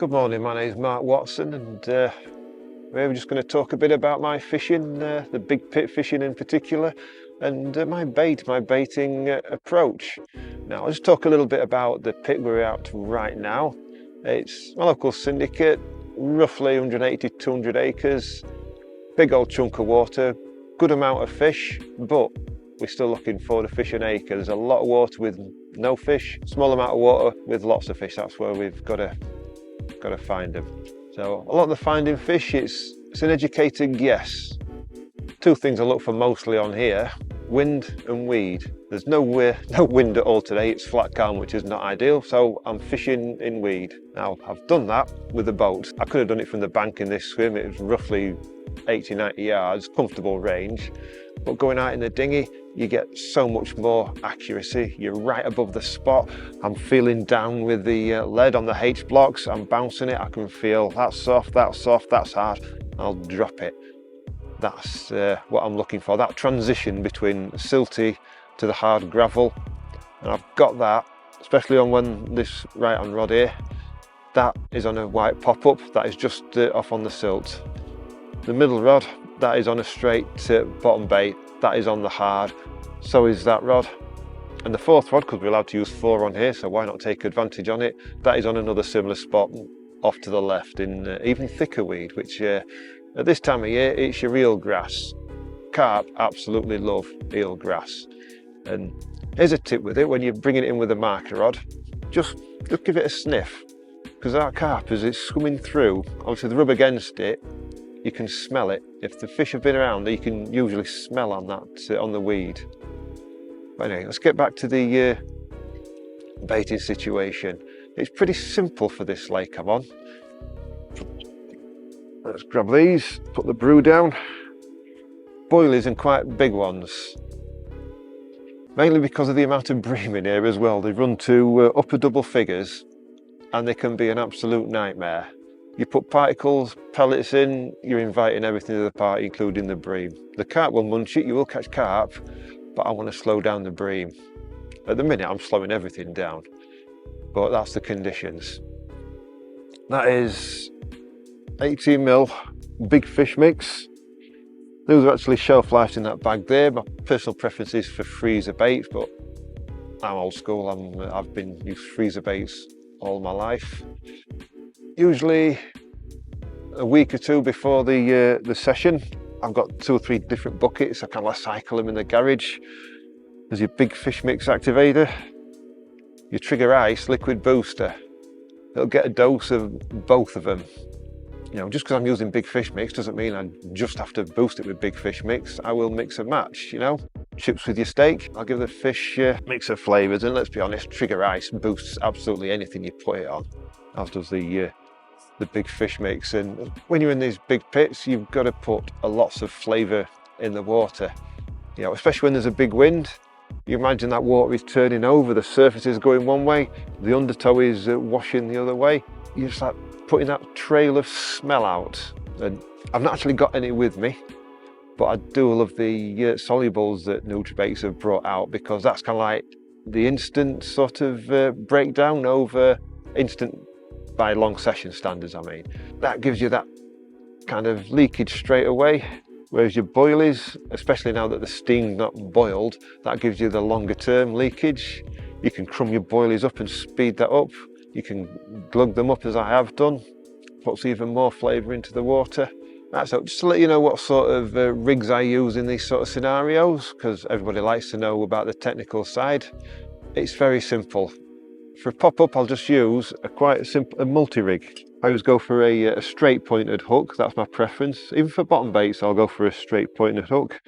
Good morning, my name is Mark Watson, and we're just going to talk a bit about my fishing, the big pit fishing in particular, and my baiting approach. Now, I'll just talk a little bit about the pit we're out right now. It's my local syndicate, roughly 180 to 200 acres, big old chunk of water, good amount of fish, but we're still looking for the fish an acre. There's a lot of water with no fish, small amount of water with lots of fish. That's where we've got to find them. So a lot of the finding fish, it's an educated guess. Two things I look for mostly on here: wind and weed. There's no wind at all today. It's flat calm, which is not ideal, so I'm fishing in weed. Now, I've done that with a boat. I could have done it from the bank in this swim. It was roughly 80-90 yards, comfortable range. But going out in the dinghy, you get so much more accuracy. You're right above the spot. I'm feeling down with the lead on the H blocks. I'm bouncing it. I can feel that's soft, that's hard. I'll drop it. That's what I'm looking for, that transition between silty to the hard gravel. And I've got that, especially on this right on rod here. That is on a white pop-up. That is just off on the silt. The middle rod, that is on a straight bottom bait. That is on the hard. So is that rod. And the fourth rod, because we're allowed to use 4 on here, so why not take advantage on it? That is on another similar spot off to the left in even thicker weed, which at this time of year, it's your eel grass. Carp absolutely love eel grass. And here's a tip with it: when you're bringing it in with a marker rod, just give it a sniff, because that carp, as it's swimming through, obviously the rub against it, you can smell it. If the fish have been around, you can usually smell on that on the weed. But anyway, let's get back to the baiting situation. It's pretty simple for this lake I'm on. Let's grab these, put the brew down. Boilies and quite big ones. Mainly because of the amount of bream in here as well. They run to upper double figures and they can be an absolute nightmare. You put particles, pellets in, you're inviting everything to the party, including the bream. The carp will munch it, you will catch carp, but I want to slow down the bream. At the minute, I'm slowing everything down, but that's the conditions. That is 18mm big fish mix. Those are actually shelf lifed in that bag there. My personal preference is for freezer baits, but I'm old school. I've been used freezer baits all my life. Usually a week or two before the session, I've got 2 or 3 different buckets. I kind of cycle them in the garage. There's your big fish mix activator, your trigger ice liquid booster. It'll get a dose of both of them. You know, just because I'm using big fish mix doesn't mean I just have to boost it with big fish mix. I will mix and match, you know. Chips with your steak, I'll give the fish mix of flavours, and let's be honest, trigger ice boosts absolutely anything you put it on, as does the big fish mix. And when you're in these big pits, you've got to put lots of flavour in the water. You know, especially when there's a big wind. You imagine that water is turning over, the surface is going one way, the undertow is washing the other way. You're just like putting that trail of smell out. And I've not actually got any with me, but I do love the solubles that Nutrabaits have brought out, because that's kind of like the instant sort of breakdown over instant by long session standards. I mean, that gives you that kind of leakage straight away, whereas your boilies, especially now that the steam's not boiled, that gives you the longer term leakage. You can crumb your boilies up and speed that up. You can glug them up, as I have done, puts even more flavour into the water. So just to let you know what sort of rigs I use in these sort of scenarios, because everybody likes to know about the technical side. It's very simple. For a pop-up, I'll just use quite simple multi-rig. I always go for a straight pointed hook. That's my preference. Even for bottom baits, I'll go for a straight pointed hook.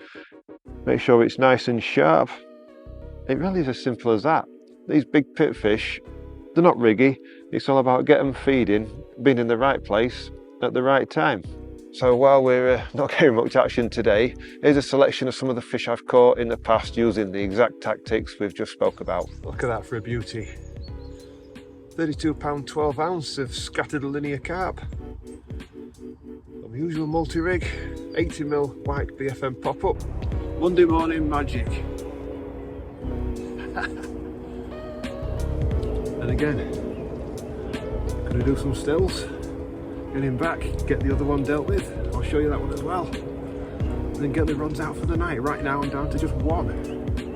Make sure it's nice and sharp. It really is as simple as that. These big pit fish, they're not riggy. It's all about getting them feeding, being in the right place at the right time. So while we're not getting much action today, here's a selection of some of the fish I've caught in the past using the exact tactics we've just spoke about. Look at that for a beauty. 32 pound 12 ounce of scattered linear carp. The usual multi-rig, 80mm white BFM pop-up. Monday morning magic. And again, could Gonna do some stills, get him back, get the other one dealt with. I'll show you that one as well. And then get the rods out for the night. Right now I'm down to just one.